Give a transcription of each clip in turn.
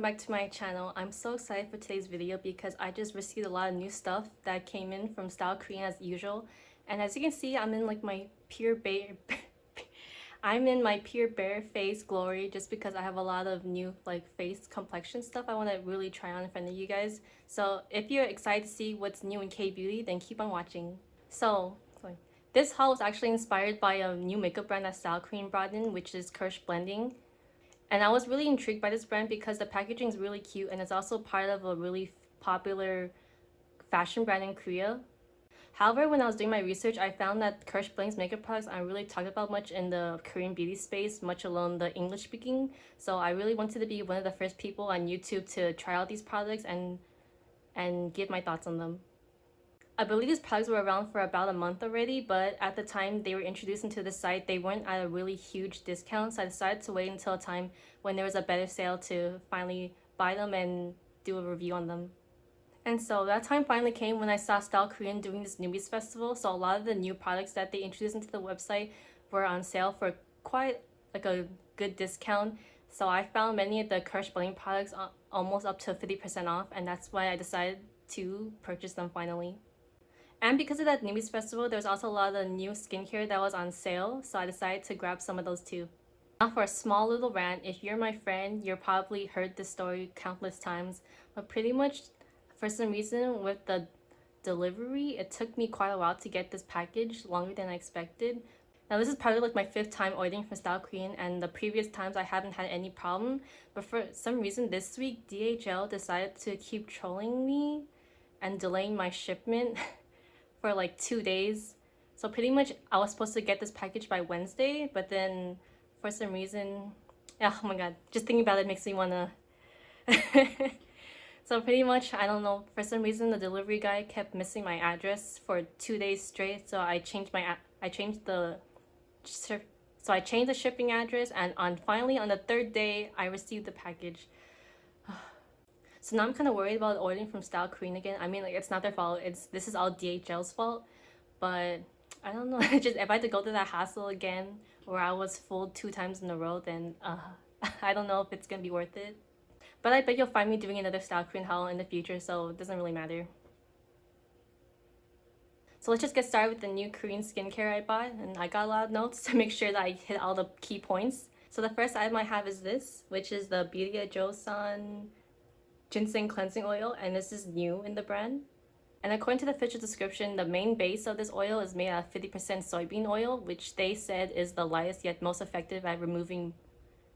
back to my channel. I'm so excited for today's video because I just received a lot of new stuff that came in from StyleKorean as usual. And as you can see, I'm in like my pure bare I'm in my pure bare face glory just because I have a lot of new like face complexion stuff I want to really try on in front of you guys. So if you're excited to see what's new in K-beauty, then keep on watching. So this haul was actually inspired by a new makeup brand that StyleKorean brought in, which is Kirsh Blending. And I was really intrigued by this brand because the packaging is really cute and it's also part of a really popular fashion brand in Korea. However, when I was doing my research, I found that Kirsh Blending's makeup products aren't really talked about much in the Korean beauty space, much alone the English speaking. So I really wanted to be one of the first people on YouTube to try out these products and give my thoughts on them. I believe these products were around for about a month already, but at the time they were introduced into the site, they weren't at a really huge discount, so I decided to wait until a time when there was a better sale to finally buy them and do a review on them. And so that time finally came when I saw StyleKorean doing this newbies festival, so a lot of the new products that they introduced into the website were on sale for quite like a good discount. So I found many of the Kirsh Blending products almost up to 50% off, and that's why I decided to purchase them finally. And because of that newbies festival, there's also a lot of new skincare that was on sale, so I decided to grab some of those too. Now for a small little rant, if you're my friend, you've probably heard this story countless times, but pretty much for some reason with the delivery, it took me quite a while to get this package, longer than I expected. Now this is probably like my 5th time ordering from StyleKorean, and the previous times I haven't had any problem, but for some reason this week DHL decided to keep trolling me and delaying my shipment for like 2 days. So pretty much I was supposed to get this package by Wednesday, but then for some reason, oh my god, just thinking about it makes me wanna so pretty much, I don't know, for some reason the delivery guy kept missing my address for 2 days straight, so I changed the shipping address, and finally on the 3rd day I received the package. So now I'm kind of worried about ordering from StyleKorean again. I mean, like, it's not their fault. This is all DHL's fault. But I don't know. Just if I had to go through that hassle again, where I was fooled 2 times in a row, then I don't know if it's gonna be worth it. But I bet you'll find me doing another StyleKorean haul in the future, so it doesn't really matter. So let's just get started with the new Korean skincare I bought, and I got a lot of notes to make sure that I hit all the key points. So the first item I have is this, which is the Joseon Ginseng cleansing oil, and this is new in the brand. And according to the official description, the main base of this oil is made out of 50% soybean oil, which they said is the lightest yet most effective at removing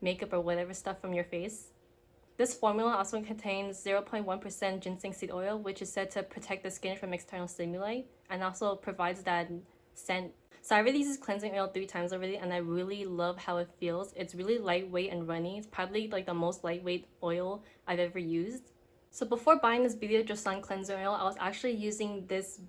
makeup or whatever stuff from your face. This formula also contains 0.1% ginseng seed oil, which is said to protect the skin from external stimuli and also provides that scent. So I already used this cleansing oil 3 times already, and I really love how it feels. It's really lightweight and runny. It's probably like the most lightweight oil I've ever used. So before buying this Biome Joseon cleansing oil, I was actually using this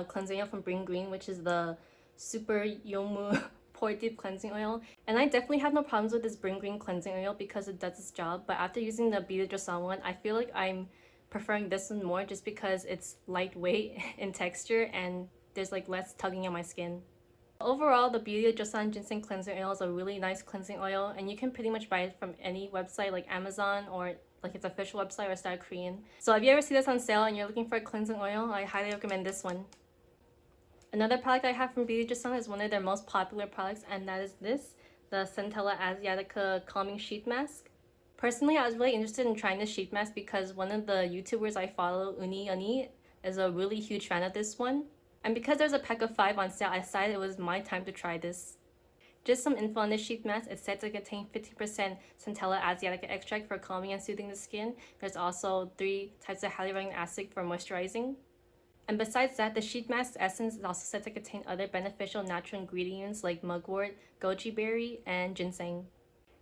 cleansing oil from Bring Green, which is the Super Yomu Pore Deep Cleansing Oil. And I definitely have no problems with this Bring Green cleansing oil because it does its job. But after using the Biome Joseon one, I feel like I'm preferring this one more just because it's lightweight in texture and there's like less tugging on my skin. Overall, the Biome Joseon Ginseng Cleansing Oil is a really nice cleansing oil, and you can pretty much buy it from any website like Amazon or like its official website or StyleKorean. So if you ever see this on sale and you're looking for a cleansing oil, I highly recommend this one. Another product I have from Biome Joseon is one of their most popular products, and that is this, the Centella Asiatic Calming Sheet Mask. Personally, I was really interested in trying this sheet mask because one of the YouTubers I follow, Uni, is a really huge fan of this one. And because there's a pack of 5 on sale, I decided it was my time to try this. Just some info on this sheet mask. It's said to contain 50% Centella Asiatica extract for calming and soothing the skin. There's also 3 types of hyaluronic acid for moisturizing. And besides that, the sheet mask's essence is also said to contain other beneficial natural ingredients like mugwort, goji berry, and ginseng.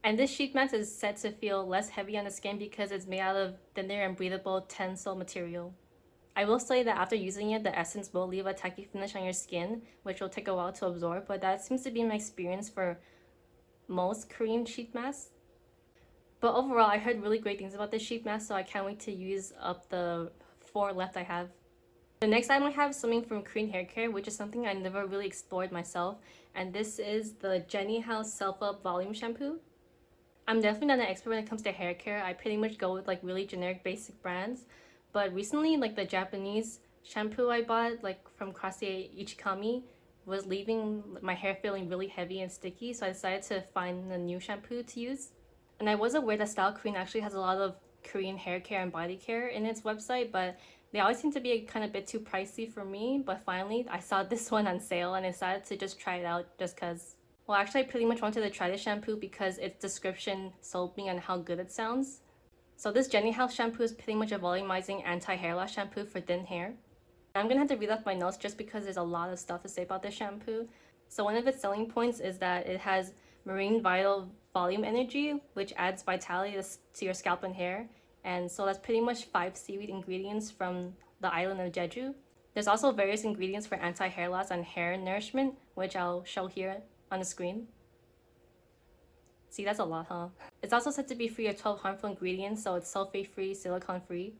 And this sheet mask is said to feel less heavy on the skin because it's made out of thinner and breathable tensile material. I will say that after using it, the essence will leave a tacky finish on your skin, which will take a while to absorb, but that seems to be my experience for most Korean sheet masks. But overall, I heard really great things about this sheet mask, so I can't wait to use up the 4 left I have. The next item I have is something from Korean hair care, which is something I never really explored myself, and this is the JennyHouse Self Up Volume Shampoo. I'm definitely not an expert when it comes to hair care. I pretty much go with like really generic basic brands. But recently, like the Japanese shampoo I bought, like from Krase Ichikami, was leaving my hair feeling really heavy and sticky. So I decided to find a new shampoo to use. And I was aware that StyleKorean actually has a lot of Korean hair care and body care in its website, but they always seem to be kind of a bit too pricey for me. But finally, I saw this one on sale and I decided to just try it out just because. Well, actually, I pretty much wanted to try the shampoo because its description sold me on how good it sounds. So this JennyHouse shampoo is pretty much a volumizing anti-hair loss shampoo for thin hair. I'm gonna have to read off my notes just because there's a lot of stuff to say about this shampoo. So one of its selling points is that it has marine vital volume energy, which adds vitality to your scalp and hair. And so that's pretty much 5 seaweed ingredients from the island of Jeju. There's also various ingredients for anti-hair loss and hair nourishment, which I'll show here on the screen. See, that's a lot, huh? It's also said to be free of 12 harmful ingredients, so it's sulfate-free, silicone-free.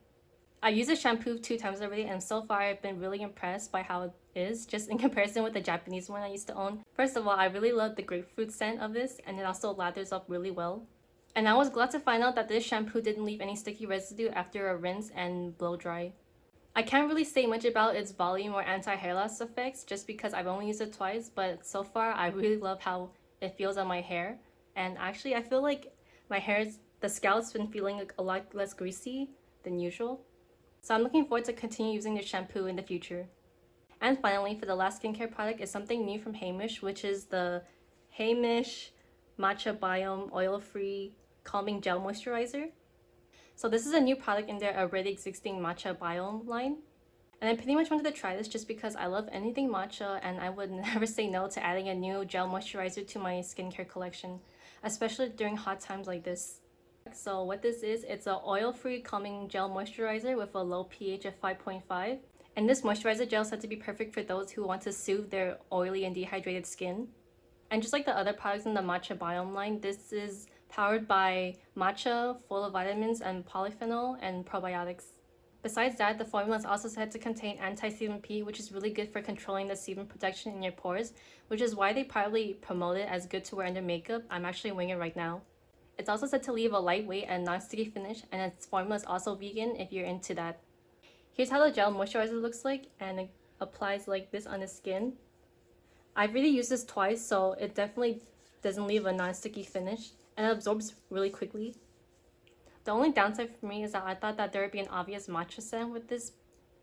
I used the shampoo 2 times already, and so far I've been really impressed by how it is, just in comparison with the Japanese one I used to own. First of all, I really love the grapefruit scent of this, and it also lathers up really well. And I was glad to find out that this shampoo didn't leave any sticky residue after a rinse and blow dry. I can't really say much about its volume or anti-hair loss effects just because I've only used it twice, but so far I really love how it feels on my hair. And actually I feel like the scalp's been feeling a lot less greasy than usual. So I'm looking forward to continue using this shampoo in the future. And finally, for the last skincare product is something new from Heimish, which is the Heimish Matcha Biome Oil-Free Calming Gel Moisturizer. So this is a new product in their already existing Matcha Biome line. And I pretty much wanted to try this just because I love anything matcha and I would never say no to adding a new gel moisturizer to my skincare collection, especially during hot times like this. So what this is, it's an oil-free calming gel moisturizer with a low pH of 5.5. And this moisturizer gel is said to be perfect for those who want to soothe their oily and dehydrated skin. And just like the other products in the Matcha Biome line, this is powered by matcha, full of vitamins and polyphenol and probiotics. Besides that, the formula is also said to contain anti-sebum P, which is really good for controlling the sebum production in your pores, which is why they probably promote it as good to wear under makeup. I'm actually wearing it right now. It's also said to leave a lightweight and non-sticky finish, and its formula is also vegan if you're into that. Here's how the gel moisturizer looks like, and it applies like this on the skin. I've really used this twice, so it definitely doesn't leave a non-sticky finish, and it absorbs really quickly. The only downside for me is that I thought that there would be an obvious matcha scent with this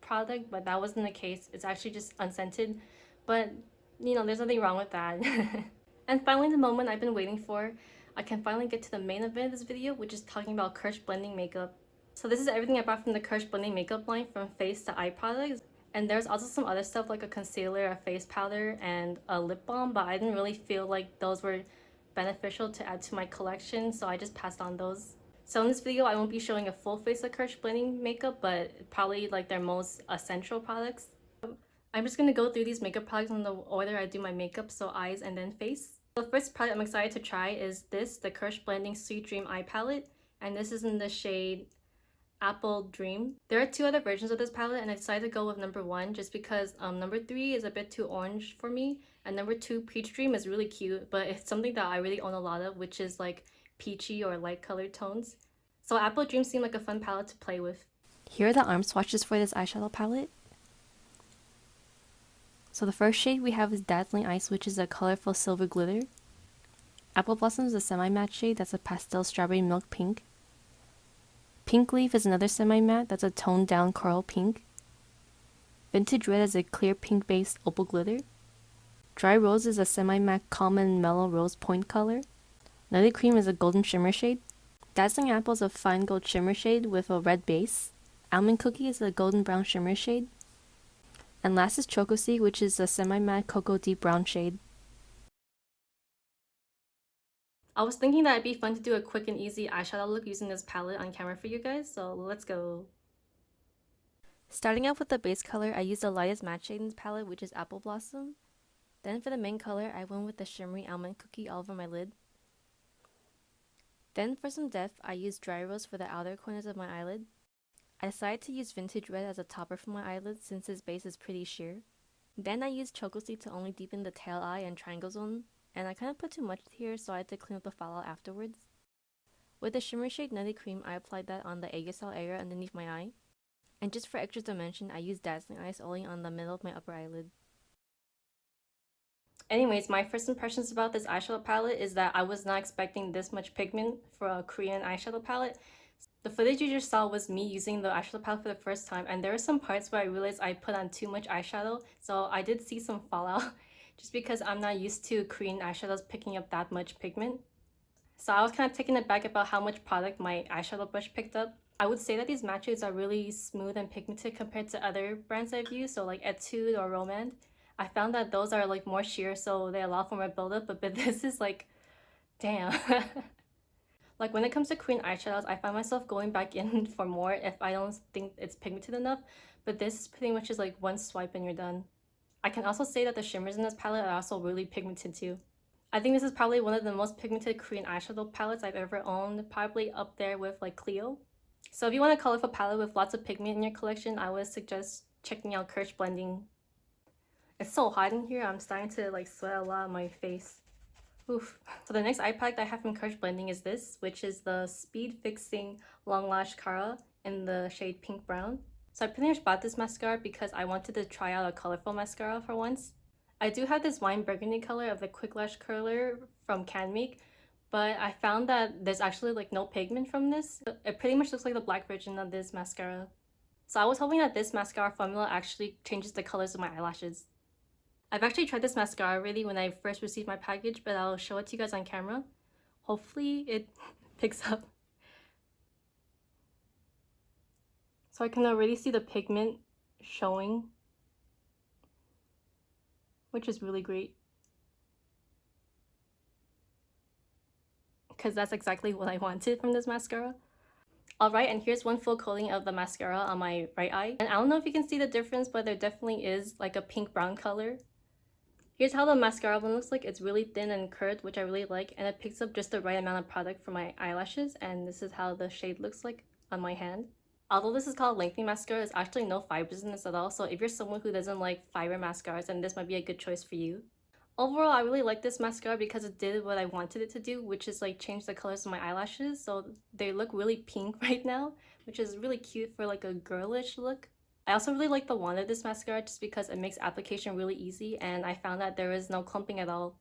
product, but that wasn't the case. It's actually just unscented, but you know, there's nothing wrong with that. And finally, the moment I've been waiting for, I can finally get to the main event of this video, which is talking about Kirsh Blending makeup. So this is everything I bought from the Kirsh Blending makeup line, from face to eye products. And there's also some other stuff like a concealer, a face powder, and a lip balm, but I didn't really feel like those were beneficial to add to my collection, so I just passed on those. So in this video, I won't be showing a full face of Kirsh Blending makeup, but probably like their most essential products. I'm just gonna go through these makeup products in the order I do my makeup, so eyes and then face. The first product I'm excited to try is this, the Kirsh Blending Sweet Dream Eye Palette, and this is in the shade Apple Dream. There are 2 other versions of this palette, and I decided to go with number 1 just because number 3 is a bit too orange for me, and number 2, Peach Dream, is really cute, but it's something that I really own a lot of, which is like peachy or light colored tones. So Apple Dream seemed like a fun palette to play with. Here are the arm swatches for this eyeshadow palette. So the first shade we have is Dazzling Ice, which is a colorful silver glitter. Apple Blossom is a semi-matte shade that's a pastel strawberry milk pink. Pink Leaf is another semi-matte that's a toned down coral pink. Vintage Red is a clear pink based opal glitter. Dry Rose is a semi-matte calm and mellow rose point color. Nutty Cream is a golden shimmer shade. Dazzling Apple is a fine gold shimmer shade with a red base. Almond Cookie is a golden brown shimmer shade. And last is Chocosi, which is a semi-matte cocoa deep brown shade. I was thinking that it'd be fun to do a quick and easy eyeshadow look using this palette on camera for you guys, so let's go. Starting off with the base color, I used the lightest matte shade in this palette, which is Apple Blossom. Then for the main color, I went with the shimmery Almond Cookie all over my lid. Then for some depth, I used Dry Rose for the outer corners of my eyelid. I decided to use Vintage Red as a topper for my eyelid since its base is pretty sheer. Then I used Chocosi to only deepen the tail eye and triangle zone, and I kind of put too much here, so I had to clean up the fallout afterwards. With the shimmer shade Nutty Cream, I applied that on the Aegasol area underneath my eye. And just for extra dimension, I used Dazzling Eyes only on the middle of my upper eyelid. Anyways, my first impressions about this eyeshadow palette is that I was not expecting this much pigment for a Korean eyeshadow palette. The footage you just saw was me using the eyeshadow palette for the first time, and there were some parts where I realized I put on too much eyeshadow, so I did see some fallout just because I'm not used to Korean eyeshadows picking up that much pigment. So I was kind of taken aback about how much product my eyeshadow brush picked up. I would say that these matches are really smooth and pigmented compared to other brands I've used, so like Etude or Romand. I found that those are like more sheer, so they allow for more buildup, but this is like, damn. Like when it comes to Korean eyeshadows, I find myself going back in for more if I don't think it's pigmented enough, but this is pretty much just like one swipe and you're done. I can also say that the shimmers in this palette are also really pigmented too. I think this is probably one of the most pigmented Korean eyeshadow palettes I've ever owned, probably up there with like Clio. So if you want a colorful palette with lots of pigment in your collection, I would suggest checking out Kirsh Blending. It's so hot in here, I'm starting to like sweat a lot on my face. Oof. So the next eye product I have from Kirsh Blending is this, which is the Speed Fixing Long Lash Cara in the shade Pink Brown. So I pretty much bought this mascara because I wanted to try out a colorful mascara for once. I do have this wine burgundy color of the Quick Lash Curler from CanMake, but I found that there's actually like no pigment from this. It pretty much looks like the black version of this mascara. So I was hoping that this mascara formula actually changes the colors of my eyelashes. I've actually tried this mascara already when I first received my package, but I'll show it to you guys on camera. Hopefully it picks up. So I can already see the pigment showing, which is really great. Because that's exactly what I wanted from this mascara. Alright, and here's one full coating of the mascara on my right eye. And I don't know if you can see the difference, but there definitely is like a pink-brown color. Here's how the mascara one looks like. It's really thin and curved, which I really like, and it picks up just the right amount of product for my eyelashes, and this is how the shade looks like on my hand. Although this is called lengthening mascara, there's actually no fibers in this at all, so if you're someone who doesn't like fiber mascaras, then this might be a good choice for you. Overall, I really like this mascara because it did what I wanted it to do, which is like change the colors of my eyelashes, so they look really pink right now, which is really cute for like a girlish look. I also really like the wand of this mascara just because it makes application really easy, and I found that there is no clumping at all.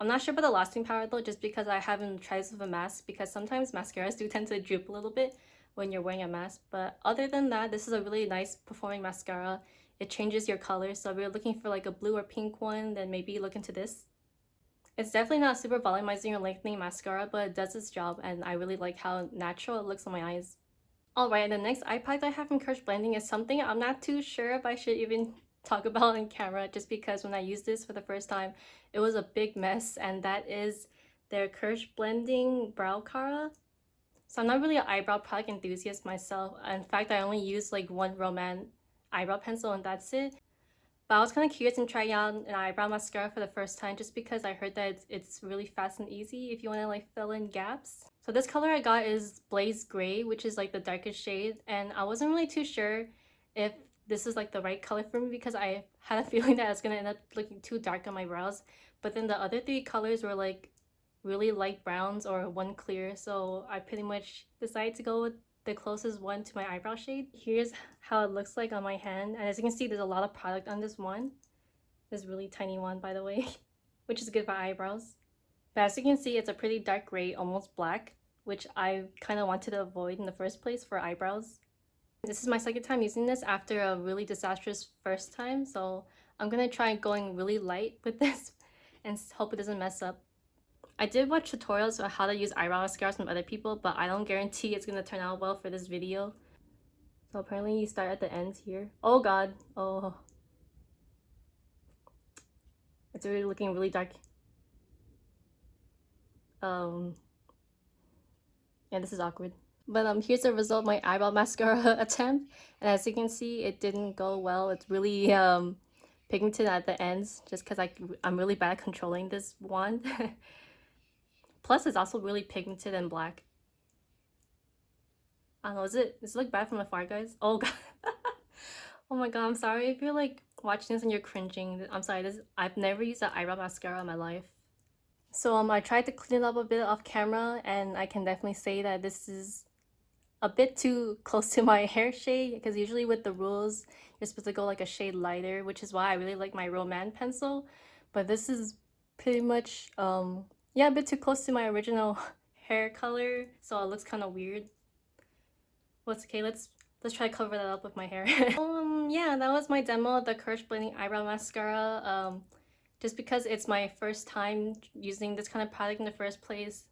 I'm not sure about the lasting power though, just because I haven't tried this with a mask, because sometimes mascaras do tend to droop a little bit when you're wearing a mask. But other than that, this is a really nice performing mascara. It changes your color, so if you're looking for like a blue or pink one, then maybe look into this. It's definitely not super volumizing or lengthening mascara, but it does its job, and I really like how natural it looks on my eyes. Alright, and the next eye product I have from Kirsh Blending is something I'm not too sure if I should even talk about on camera, just because when I used this for the first time, it was a big mess, and that is their Kirsh Blending Brow Cara. So I'm not really an eyebrow product enthusiast myself. In fact, I only use like one Romand eyebrow pencil and that's it. But I was kind of curious and trying out an eyebrow mascara for the first time just because I heard that it's really fast and easy if you want to like fill in gaps. So this color I got is Blaze Gray, which is like the darkest shade, and I wasn't really too sure if this is like the right color for me because I had a feeling that it's gonna end up looking too dark on my brows. But then the other three colors were like really light browns or one clear, so I pretty much decided to go with the closest one to my eyebrow shade. Here's how it looks like on my hand, and as you can see, there's a lot of product on this one. This really tiny one, by the way, which is good for eyebrows. But as you can see, it's a pretty dark gray, almost black, which I kind of wanted to avoid in the first place for eyebrows. This is my second time using this after a really disastrous first time, so I'm gonna try going really light with this and hope it doesn't mess up. I did watch tutorials on how to use eyebrow mascaras from other people, but I don't guarantee it's gonna turn out well for this video. So apparently you start at the ends here. Oh god, oh. It's really looking really dark. Yeah, this is awkward. But here's the result of my eyebrow mascara attempt, and as you can see, it didn't go well. It's really pigmented at the ends just because I'm really bad at controlling this wand. Plus it's also really pigmented and black. I don't know, does it look bad from afar, guys? Oh god. Oh my god, I'm sorry if you're like watching this and you're cringing. I'm sorry, I've never used an eyebrow mascara in my life. So I tried to clean it up a bit off camera, and I can definitely say that this is a bit too close to my hair shade, because usually with the rules you're supposed to go like a shade lighter, which is why I really like my Roman pencil. But this is pretty much yeah, a bit too close to my original hair color, so it looks kind of weird. Well, it's okay, let's try to cover that up with my hair. Yeah, that was my demo of the Kirsh Blending Eyebrow Mascara. Just because it's my first time using this kind of product in the first place,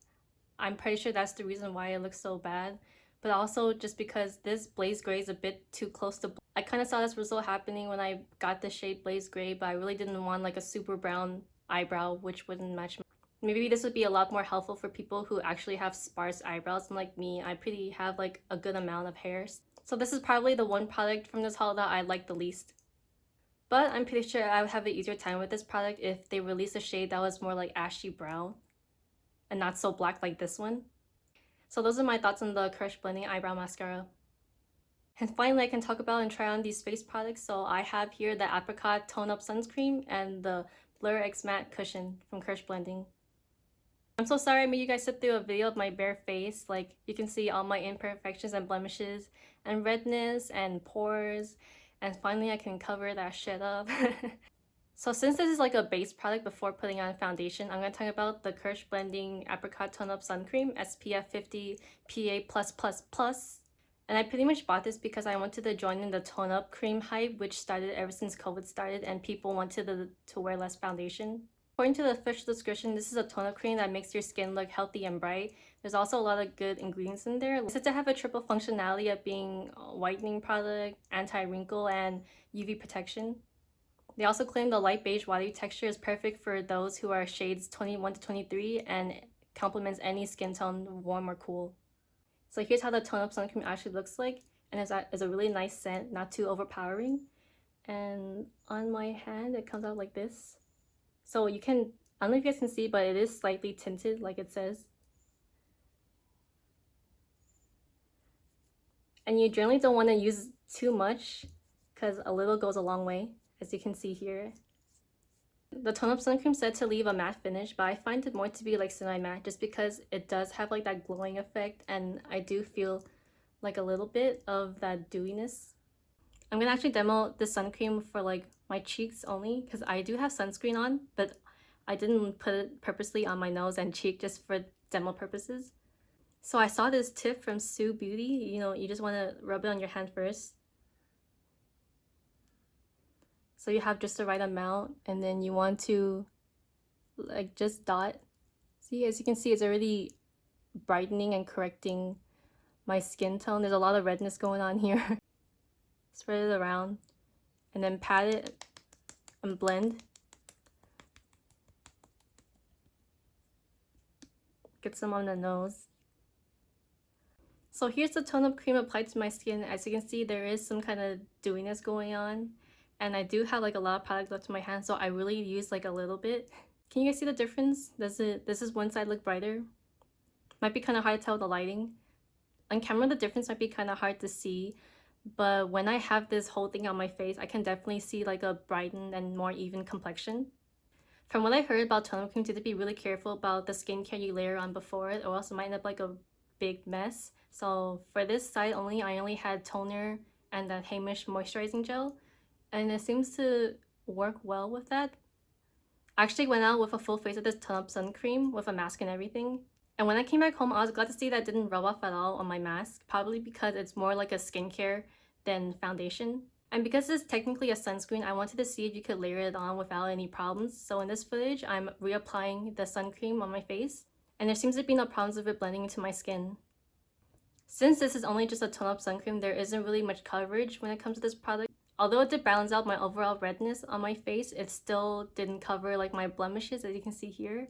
I'm pretty sure that's the reason why it looks so bad. But also just because this Blaze Gray is a bit too close to... I kind of saw this result happening when I got the shade Blaze Gray, but I really didn't want like a super brown eyebrow, which wouldn't match. Maybe this would be a lot more helpful for people who actually have sparse eyebrows. And like me, I pretty have like a good amount of hairs. So this is probably the one product from this haul that I like the least. But I'm pretty sure I would have an easier time with this product if they released a shade that was more like ashy brown and not so black like this one. So those are my thoughts on the Kirsh Blending Eyebrow Mascara. And finally, I can talk about and try on these face products. So I have here the Apricot Tone Up Sunscreen and the Blur X Matte Cushion from Kirsh Blending. I'm so sorry I made you guys sit through a video of my bare face. Like, you can see all my imperfections and blemishes and redness and pores. And finally, I can cover that shit up. So since this is like a base product before putting on foundation, I'm going to talk about the Kirsh Blending Apricot Tone Up Sun Cream SPF 50 PA+++. And I pretty much bought this because I wanted to join in the tone up cream hype, which started ever since COVID started and people wanted to wear less foundation. According to the official description, this is a tone up cream that makes your skin look healthy and bright. There's also a lot of good ingredients in there. It's said to have a triple functionality of being a whitening product, anti-wrinkle, and UV protection. They also claim the light beige watery texture is perfect for those who are shades 21 to 23 and complements any skin tone, warm or cool. So here's how the tone up sun cream actually looks like, and it's a really nice scent, not too overpowering. And on my hand, it comes out like this. So you can, I don't know if you guys can see, but it is slightly tinted like it says. And you generally don't want to use too much because a little goes a long way, as you can see here. The tone up sun cream said to leave a matte finish, but I find it more to be like semi-matte just because it does have like that glowing effect, and I do feel like a little bit of that dewiness. I'm gonna actually demo the sun cream for like my cheeks only because I do have sunscreen on, but I didn't put it purposely on my nose and cheek just for demo purposes. So I saw this tip from Sue Beauty, you know, you just want to rub it on your hand first. So you have just the right amount, and then you want to like just dot. See, as you can see, it's already brightening and correcting my skin tone. There's a lot of redness going on here. Spread it around and then pat it and blend. Get some on the nose. So here's the tone up cream applied to my skin. As you can see, there is some kind of dewiness going on, and I do have like a lot of product left in my hand, so I really use like a little bit. Can you guys see the difference? This is one side look brighter? Might be kind of hard to tell with the lighting. On camera, the difference might be kind of hard to see, but when I have this whole thing on my face, I can definitely see like a brightened and more even complexion. From what I heard about tone up cream, you have to be really careful about the skincare you layer on before it, or else it might end up like a big mess. So for this side only, I only had toner and that Heimish moisturizing gel, and it seems to work well with that. I actually went out with a full face of this tone up sun cream with a mask and everything. And when I came back home, I was glad to see that it didn't rub off at all on my mask, probably because it's more like a skincare than foundation. And because it's technically a sunscreen, I wanted to see if you could layer it on without any problems. So in this footage, I'm reapplying the sun cream on my face, and there seems to be no problems with it blending into my skin. Since this is only just a tone up sun cream, there isn't really much coverage when it comes to this product. Although it did balance out my overall redness on my face, it still didn't cover like my blemishes, as you can see here.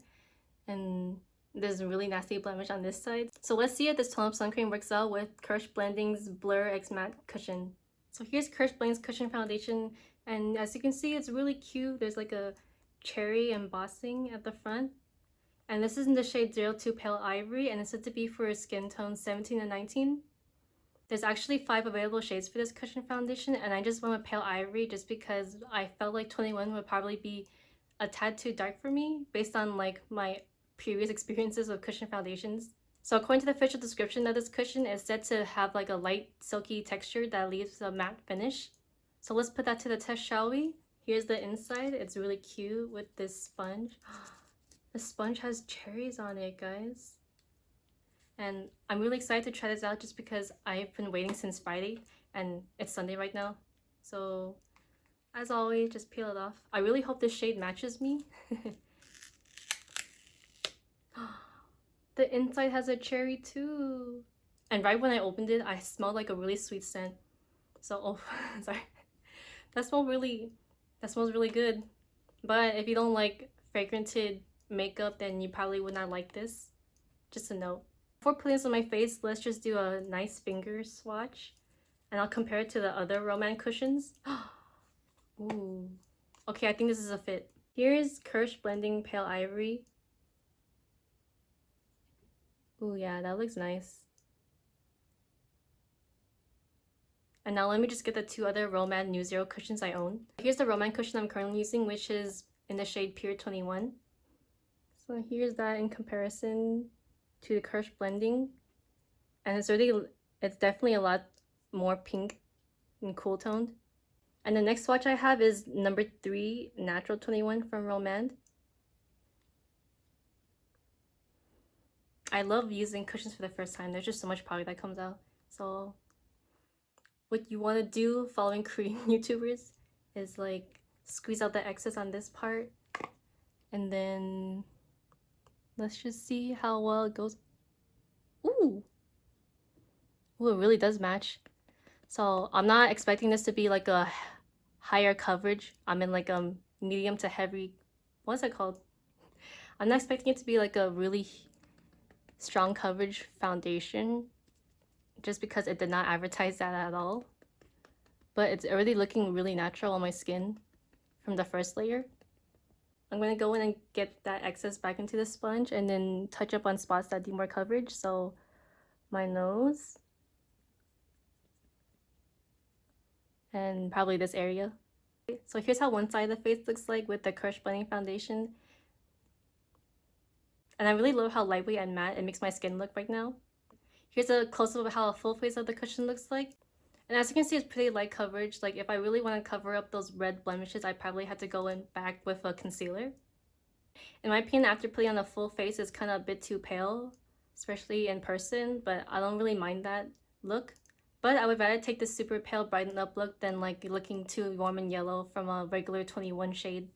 And there's a really nasty blemish on this side. So let's see if this tone up sun cream works out with Kirsh Blending's Blur X Matte Cushion. So here's Kirsh Blending's Cushion Foundation, and as you can see, it's really cute. There's like a cherry embossing at the front. And this is in the shade 02 Pale Ivory, and it's said to be for skin tones 17 and 19. There's actually 5 available shades for this cushion foundation, and I just went with Pale Ivory just because I felt like 21 would probably be a tad too dark for me based on like my previous experiences with cushion foundations. So according to the official description of this cushion, it's said to have like a light silky texture that leaves a matte finish. So let's put that to the test, shall we? Here's the inside. It's really cute with this sponge. The sponge has cherries on it, guys. And I'm really excited to try this out just because I've been waiting since Friday and it's Sunday right now. So as always, just peel it off. I really hope this shade matches me. The inside has a cherry too. And right when I opened it, I smelled like a really sweet scent. So, oh, sorry. That smells really good. But if you don't like fragranted makeup, then you probably would not like this. Just a note. Before putting this on my face, let's just do a nice finger swatch. And I'll compare it to the other Romance cushions. Ooh. Okay, I think this is a fit. Here's Kirsh Blending Pale Ivory. Ooh, yeah, that looks nice. And now let me just get the two other Romance New Zero cushions I own. Here's the Romance cushion I'm currently using, which is in the shade Pure 21. So here's that in comparison to the Kirsh Blending. And it's definitely a lot more pink and cool toned. And the next swatch I have is number 3, Natural 21 from Romance. I love using cushions for the first time. There's just so much product that comes out. So what you want to do following Korean YouTubers is like squeeze out the excess on this part. And then let's just see how well it goes. Ooh! Ooh, it really does match. So I'm not expecting this to be like a higher coverage. I'm in like a medium to heavy, what's it called? I'm not expecting it to be like a really strong coverage foundation just because it did not advertise that at all. But it's already looking really natural on my skin from the first layer. I'm gonna go in and get that excess back into the sponge and then touch up on spots that need more coverage. So my nose and probably this area. So here's how one side of the face looks like with the Kirsh Blending foundation. And I really love how lightweight and matte it makes my skin look right now. Here's a close-up of how a full face of the cushion looks like. And as you can see, it's pretty light coverage. Like if I really want to cover up those red blemishes, I probably had to go in back with a concealer. In my opinion, after putting on a full face, it's kind of a bit too pale, especially in person, but I don't really mind that look. But I would rather take this super pale brighten up look than like looking too warm and yellow from a regular 21 shade.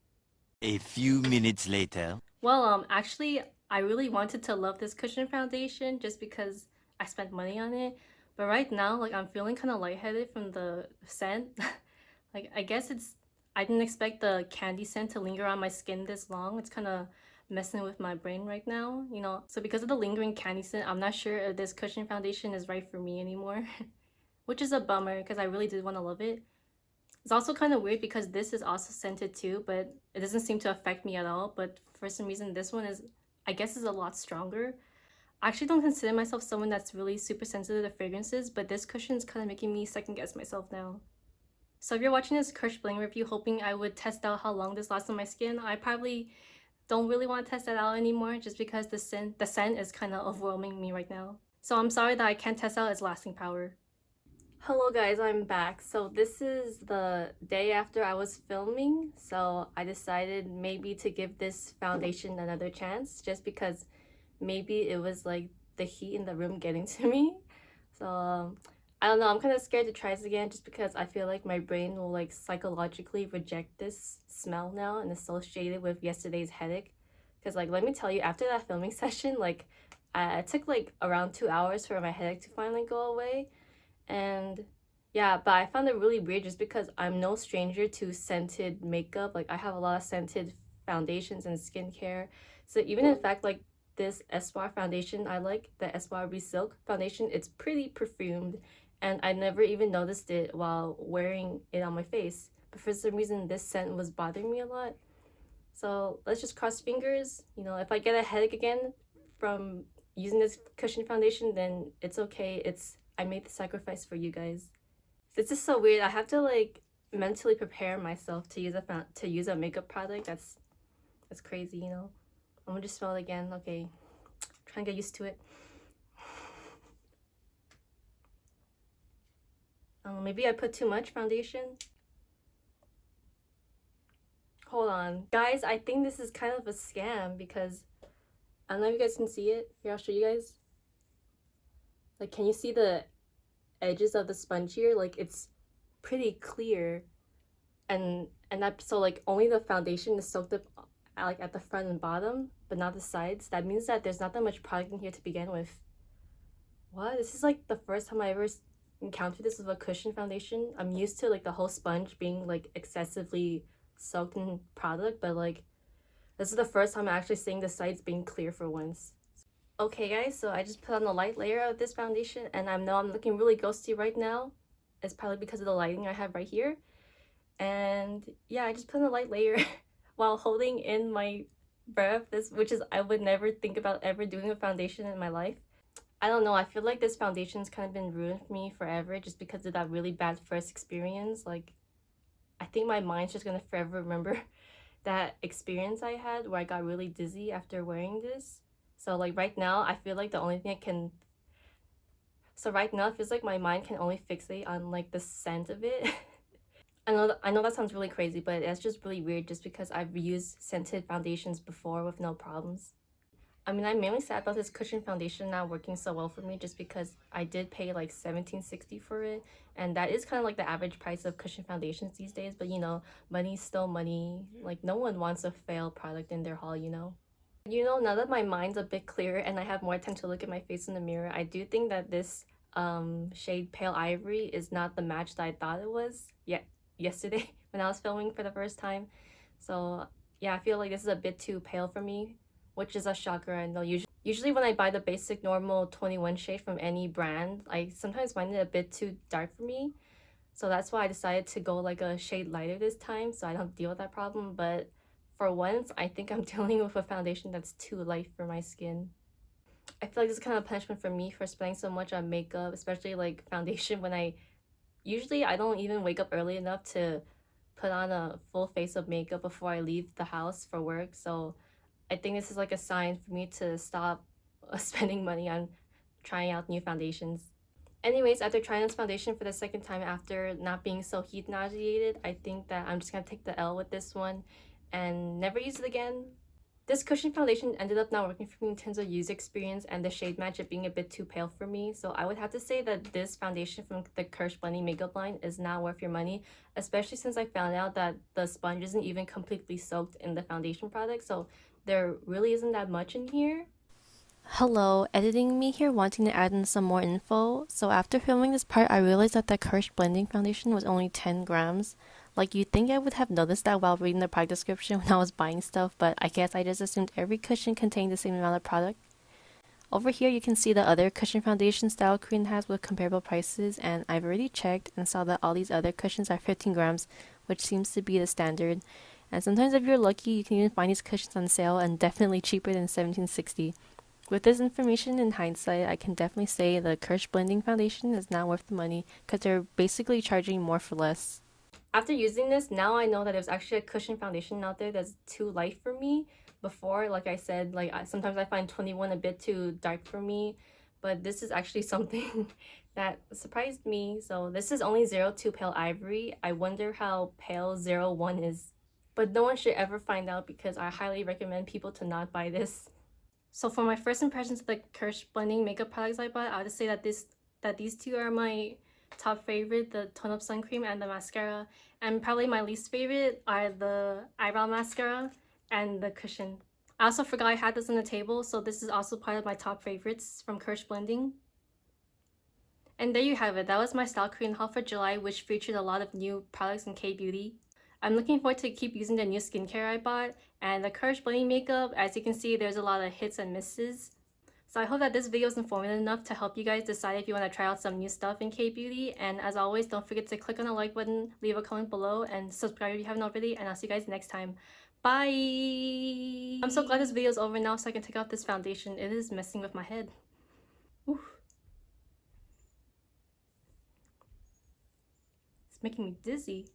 A few minutes later. Well, actually, I really wanted to love this cushion foundation just because I spent money on it. But right now, like I'm feeling kind of lightheaded from the scent. Like I guess I didn't expect the candy scent to linger on my skin this long. It's kind of messing with my brain right now, you know. So because of the lingering candy scent, I'm not sure if this cushion foundation is right for me anymore. Which is a bummer because I really did want to love it. It's also kind of weird because this is also scented too, but it doesn't seem to affect me at all. But for some reason, this one is, I guess, is a lot stronger. I actually don't consider myself someone that's really super sensitive to fragrances, but this cushion is kind of making me second guess myself now. So if you're watching this Kirsh Blending review hoping I would test out how long this lasts on my skin, I probably don't really want to test that out anymore just because the scent is kind of overwhelming me right now. So I'm sorry that I can't test out its lasting power. Hello guys, I'm back. So this is the day after I was filming, so I decided maybe to give this foundation another chance just because maybe it was like the heat in the room getting to me. So I don't know, I'm kind of scared to try this again just because I feel like my brain will like psychologically reject this smell now and associate it with yesterday's headache. Because like let me tell you, after that filming session, like it took like around 2 hours for my headache to finally go away. And yeah, but I found it really weird just because I'm no stranger to scented makeup. Like I have a lot of scented foundations and skincare. So even in fact like this Espoir foundation I like, the Espoir Silk foundation, it's pretty perfumed and I never even noticed it while wearing it on my face. But for some reason this scent was bothering me a lot. So let's just cross fingers. You know, if I get a headache again from using this cushion foundation, then it's okay. I made the sacrifice for you guys. This is so weird. I have to like mentally prepare myself to use a makeup product. That's crazy, you know. I'm gonna just smell it again. Okay, trying to get used to it. Maybe I put too much foundation. Hold on. Guys, I think this is kind of a scam because I don't know if you guys can see it. Here, I'll show you guys. Like, can you see the edges of the sponge here? Like, it's pretty clear. And that, so like only the foundation is soaked up like at the front and bottom, but not the sides. That means that there's not that much product in here to begin with. What? This is like the first time I ever encountered this with a cushion foundation. I'm used to like the whole sponge being like excessively soaked in product, but like this is the first time I'm actually seeing the sides being clear for once. Okay guys, so I just put on the light layer of this foundation and I know I'm looking really ghosty right now. It's probably because of the lighting I have right here. And yeah, I just put on a light layer while holding in my breath, which is I would never think about ever doing a foundation in my life. I don't know, I feel like this foundation's kind of been ruined for me forever just because of that really bad first experience. Like, I think my mind's just gonna forever remember that experience I had where I got really dizzy after wearing this. So like right now, I feel like the only thing right now it feels like my mind can only fixate on like the scent of it. I know that sounds really crazy, but it's just really weird just because I've used scented foundations before with no problems. I mean, I'm mainly sad about this cushion foundation not working so well for me just because I did pay like $17.60 for it, and that is kind of like the average price of cushion foundations these days, but you know, money's still money. Like, no one wants a failed product in their haul, you know? You know, now that my mind's a bit clearer and I have more time to look at my face in the mirror, I do think that this shade Pale Ivory is not the match that I thought it was yesterday when I was filming for the first time. So yeah, I feel like this is a bit too pale for me, which is a shocker. I know usually when I buy the basic normal 21 shade from any brand, I sometimes find it a bit too dark for me. So that's why I decided to go like a shade lighter this time so I don't deal with that problem. But for once, I think I'm dealing with a foundation that's too light for my skin. I feel like this is kind of punishment for me for spending so much on makeup, especially like foundation when usually I don't even wake up early enough to put on a full face of makeup before I leave the house for work. So I think this is like a sign for me to stop spending money on trying out new foundations. Anyways, after trying this foundation for the second time after not being so heat nauseated, I think that I'm just gonna take the L with this one and never use it again. This cushion foundation ended up not working for me in terms of user experience and the shade match it being a bit too pale for me. So I would have to say that this foundation from the Kirsh Blending makeup line is not worth your money, especially since I found out that the sponge isn't even completely soaked in the foundation product. So there really isn't that much in here. Hello, editing me here wanting to add in some more info. So after filming this part, I realized that the Kirsh Blending foundation was only 10 grams. Like, you'd think I would have noticed that while reading the product description when I was buying stuff, but I guess I just assumed every cushion contained the same amount of product. Over here you can see the other cushion foundation StyleKorean has with comparable prices, and I've already checked and saw that all these other cushions are 15 grams, which seems to be the standard. And sometimes if you're lucky, you can even find these cushions on sale and definitely cheaper than $17.60. With this information in hindsight, I can definitely say the Kirsh Blending foundation is not worth the money because they're basically charging more for less. After using this, now I know that there's actually a cushion foundation out there that's too light for me. Before, like I said, like sometimes I find 21 a bit too dark for me, but this is actually something that surprised me. So this is only 02 Pale Ivory. I wonder how pale 01 is. But no one should ever find out because I highly recommend people to not buy this. So for my first impressions of the Kirsh Blending makeup products I bought, I would just say that these two are my top favorite, the tone up sun cream and the mascara, and probably my least favorite are the eyebrow mascara and the cushion. I also forgot I had this on the table, so this is also part of my top favorites from Kirsh Blending. And there you have it. That was my StyleKorean haul for July, which featured a lot of new products in K-beauty. I'm looking forward to keep using the new skincare I bought, and the Kirsh Blending makeup, as you can see, there's a lot of hits and misses. So I hope that this video is informative enough to help you guys decide if you want to try out some new stuff in K-beauty. And as always, don't forget to click on the like button, leave a comment below, and subscribe if you haven't already, and I'll see you guys next time. Bye! I'm so glad this video is over now so I can take off this foundation. It is messing with my head. Oof. It's making me dizzy.